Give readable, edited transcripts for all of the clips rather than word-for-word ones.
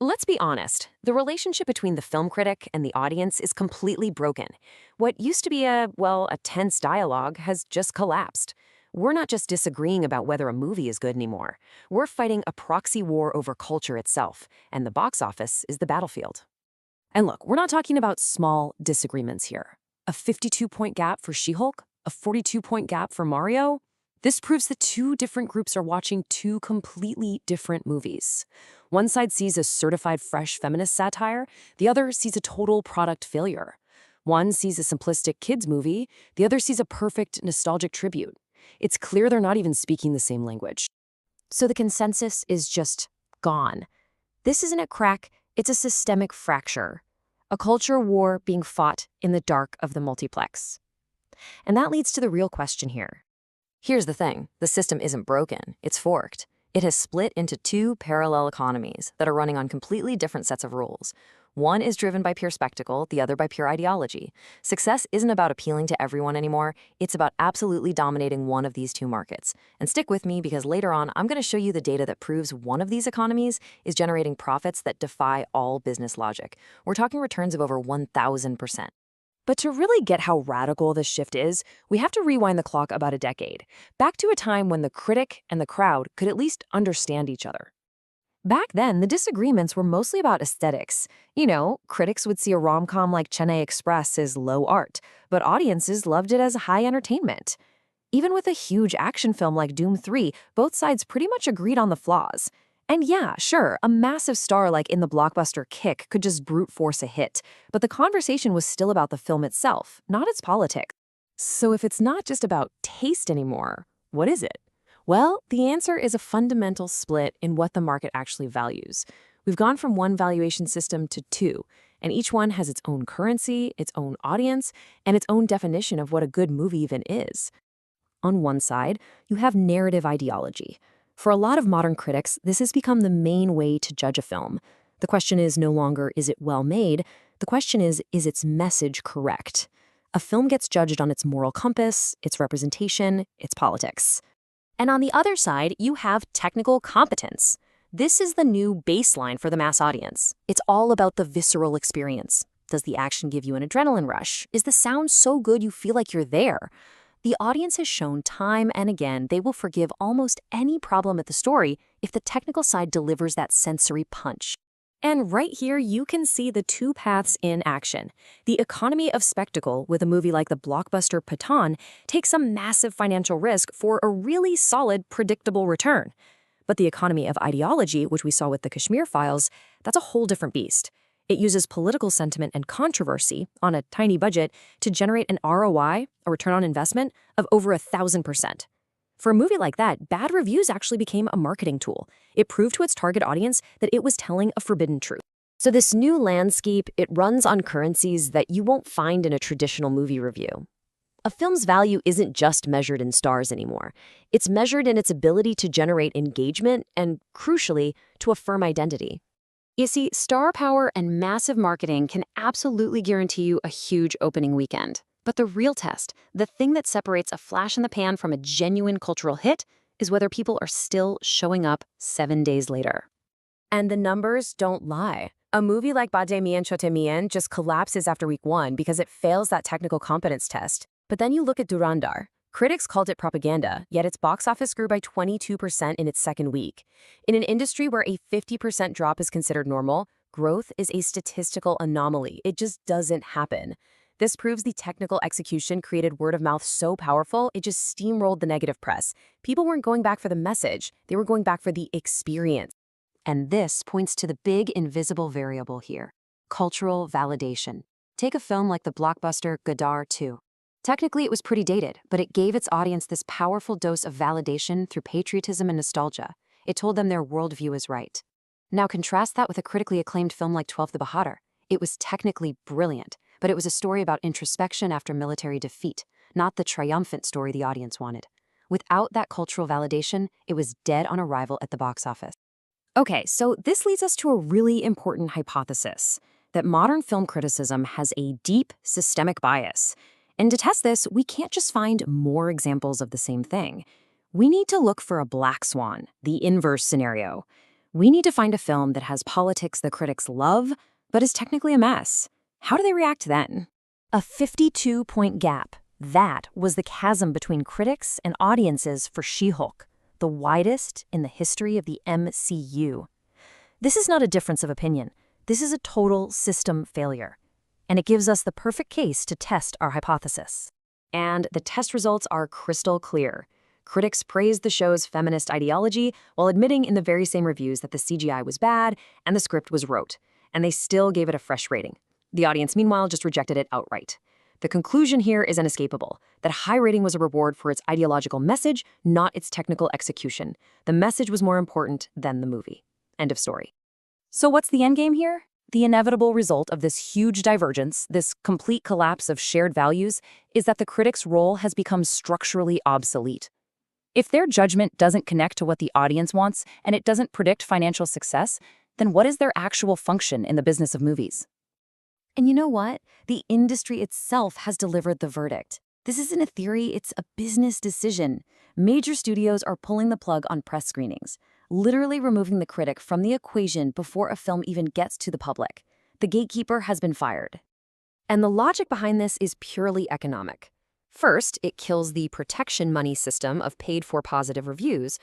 Let's be honest, the relationship between the film critic and the audience is completely broken. What used to be a tense dialogue has just collapsed. We're not just disagreeing about whether a movie is good anymore. We're fighting a proxy war over culture itself, and the box office is the battlefield. And look, we're not talking about small disagreements here. A 52-point gap for She-Hulk? A 42-point gap for Mario? This proves that two different groups are watching two completely different movies. One side sees a certified fresh feminist satire, the other sees a total product failure. One sees a simplistic kids movie, the other sees a perfect nostalgic tribute. It's clear they're not even speaking the same language. So the consensus is just gone. This isn't a crack, it's a systemic fracture. A culture war being fought in the dark of the multiplex. And that leads to the real question here. Here's the thing, the system isn't broken, it's forked. It has split into two parallel economies that are running on completely different sets of rules. One is driven by pure spectacle, the other by pure ideology. Success isn't about appealing to everyone anymore, it's about absolutely dominating one of these two markets. And stick with me because later on, I'm going to show you the data that proves one of these economies is generating profits that defy all business logic. We're talking returns of over 1,000%. But to really get how radical this shift is, we have to rewind the clock about a decade, back to a time when the critic and the crowd could at least understand each other. Back then, the disagreements were mostly about aesthetics. You know, critics would see a rom-com like Chennai Express as low art, but audiences loved it as high entertainment. Even with a huge action film like Doom 3, both sides pretty much agreed on the flaws. And yeah, sure, a massive star like in the blockbuster Kick could just brute force a hit, but the conversation was still about the film itself, not its politics. So if it's not just about taste anymore, what is it? Well, the answer is a fundamental split in what the market actually values. We've gone from one valuation system to two, and each one has its own currency, its own audience, and its own definition of what a good movie even is. On one side, you have narrative ideology. For a lot of modern critics, this has become the main way to judge a film. The question is no longer, is it well made? The question is its message correct? A film gets judged on its moral compass, its representation, its politics. And on the other side, you have technical competence. This is the new baseline for the mass audience. It's all about the visceral experience. Does the action give you an adrenaline rush? Is the sound so good you feel like you're there? The audience has shown time and again they will forgive almost any problem at the story if the technical side delivers that sensory punch. And right here, you can see the two paths in action. The economy of spectacle with a movie like the blockbuster Pathan takes a massive financial risk for a really solid, predictable return. But the economy of ideology, which we saw with the Kashmir Files, that's a whole different beast. It uses political sentiment and controversy on a tiny budget to generate an ROI, a return on investment, of over 1,000%. For a movie like that, bad reviews actually became a marketing tool. It proved to its target audience that it was telling a forbidden truth. So this new landscape, it runs on currencies that you won't find in a traditional movie review. A film's value isn't just measured in stars anymore. It's measured in its ability to generate engagement and, crucially, to affirm identity. You see, star power and massive marketing can absolutely guarantee you a huge opening weekend. But the real test, the thing that separates a flash in the pan from a genuine cultural hit, is whether people are still showing up 7 days later. And the numbers don't lie. A movie like Bade Mian Chote Mian just collapses after week 1 because it fails that technical competence test. But then you look at Dhurandhar. Critics called it propaganda, yet its box office grew by 22% in its second week. In an industry where a 50% drop is considered normal, growth is a statistical anomaly. It just doesn't happen. This proves the technical execution created word of mouth so powerful, it just steamrolled the negative press. People weren't going back for the message, they were going back for the experience. And this points to the big invisible variable here, cultural validation. Take a film like the blockbuster Gadar 2. Technically, it was pretty dated, but it gave its audience this powerful dose of validation through patriotism and nostalgia. It told them their worldview is right. Now contrast that with a critically acclaimed film like 12 the Bahadur. It was technically brilliant, but it was a story about introspection after military defeat, not the triumphant story the audience wanted. Without that cultural validation, it was dead on arrival at the box office. Okay, so this leads us to a really important hypothesis, that modern film criticism has a deep systemic bias. And to test this, we can't just find more examples of the same thing. We need to look for a black swan, the inverse scenario. We need to find a film that has politics the critics love, but is technically a mess. How do they react then? A 52-point gap. That was the chasm between critics and audiences for She-Hulk, the widest in the history of the MCU. This is not a difference of opinion. This is a total system failure. And it gives us the perfect case to test our hypothesis. And the test results are crystal clear. Critics praised the show's feminist ideology while admitting in the very same reviews that the CGI was bad and the script was rote. And they still gave it a fresh rating. The audience, meanwhile, just rejected it outright. The conclusion here is inescapable, that high rating was a reward for its ideological message, not its technical execution. The message was more important than the movie. End of story. So what's the endgame here? The inevitable result of this huge divergence, this complete collapse of shared values, is that the critic's role has become structurally obsolete. If their judgment doesn't connect to what the audience wants and it doesn't predict financial success, then what is their actual function in the business of movies? And you know what? The industry itself has delivered the verdict. This isn't a theory, it's a business decision. Major studios are pulling the plug on press screenings, literally removing the critic from the equation before a film even gets to the public. The gatekeeper has been fired. And the logic behind this is purely economic. First, it kills the protection money system of paid-for positive reviews.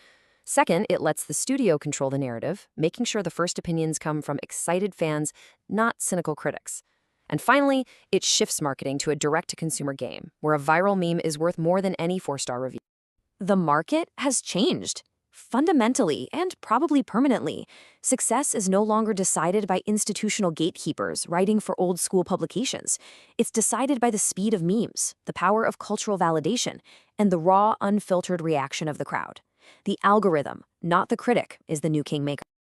Second, it lets the studio control the narrative, making sure the first opinions come from excited fans, not cynical critics. And finally, it shifts marketing to a direct-to-consumer game, where a viral meme is worth more than any 4-star review. The market has changed. Fundamentally, and probably permanently, success is no longer decided by institutional gatekeepers writing for old-school publications. It's decided by the speed of memes, the power of cultural validation, and the raw, unfiltered reaction of the crowd. The algorithm, not the critic, is the new kingmaker.